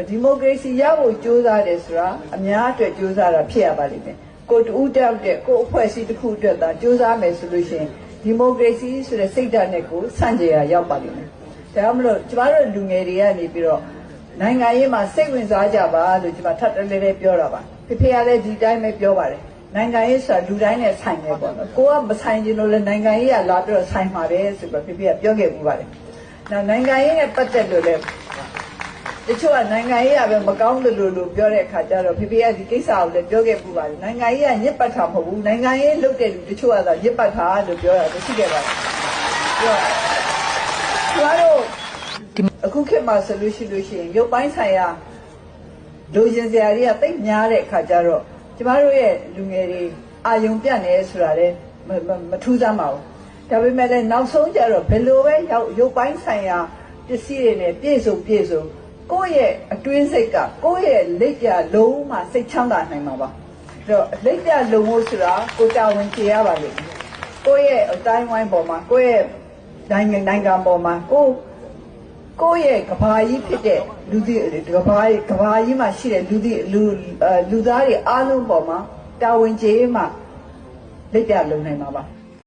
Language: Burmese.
ဒီမိုကရေစီရဖို့ကြိုးစားတယ်ဆိုတာအများအတွက်ကြိုးစားတာဖြစ်ရပါလိမ့်မယ်ကိုတူးတောက်တဲ့ကိုအဖွဲ့အစည်းတစ်ခုအတွက်သာကြိုးစားမယ်ဆိုလို့ရှိရင်ဒီမိုကရေစီဆိုတဲ့စိတ်ဓာတ်နဲ့ကိုဆန့်ကျင်ရရောက်ပါလိမ့်မယ်ဒါကြောင့်မလို့ကျမတို့လူငယ်တွေကနေပြီးတော့နိုင်ငံရေးမှာစိတ်ဝင်စားကြပါလို့ကျမထပ်တလဲလဲပြောတာပါဖေဖေကလည်းဒီတိုင်းပဲပြောပါတယ်နိုင်ငံရေးဆိုတာလူတိုင်းနဲ့ဆိုင်တယ်ပေါ့နော်ကိုကမဆိုင်ခြင်းလို့လည်းနိုင်ငံရေးကလာပြီးတော့ဆိုင်မှာပဲဆိုတော့ဖေဖေကပြောခဲ့ပူပါတယ်နောက်နိုင်ငံရေးနဲ့ပတ်သက်လို့လည်းတချို့ကနိုင်ငံရေးကပဲမကောင်းလို့ပြောတဲ့အခါကျတော့ဖေဖေကဒီကိစ္စကိုလည်းပြောခဲ့ပူပါတယ်နိုင်ငံရေးကညစ်ပတ်တာမဟုတ်ဘူးနိုင်ငံရေးလုပ်တဲ့လူတချို့ကသာညစ်ပတ်တာလို့ပြောတာရှိခဲ့ပါတယ်ပြောကျမတို့အခုခေတ်မှာဆိုလို့ရှိရင်ရုပ်ပိုင်းဆိုင်ရာလူချင်းစရာတွေကတိတ်များတဲ့အခါကျတော့ကျမတို့ရဲ့လူငယ်တွေအာယုံပြတ်နေဆိုတာလည်းမထူးဆန်းပါဘူးဒါပေမဲ့လည်းနောက်ဆုံးကျတော့ဘယ်လိုပဲရုပ်ပိုင်းဆိုင်ရာပစ္စည်းတွေနဲ့ပြည့်စုံကိုယ့်ရဲ့အတွင်းစိတ်ကကိုယ့်ရဲ့လက်ပြလုံးမှစိတ်ချမ်းသာနိုင်မှာပါအဲ့တော့လက်ပြလုံးလို့ဆိုတာကိုတာဝန်ကျေရပါလိမ့်မယ်ကိုယ့်ရဲ့အတိုင်းဝိုင်းပေါ်မှာကိုယ့်ရဲ့နိုင်ငံပေါ်မှာကိုယ့်ရဲ့ကဘာကြီးဖြစ်တဲ့လူတွေကဘာကြီးမှာရှိတဲ့လူသားတွေအားလုံးပေါ်မှာတာဝန်ကျေမှလက်ပြလုံးနိုင်မှာပါ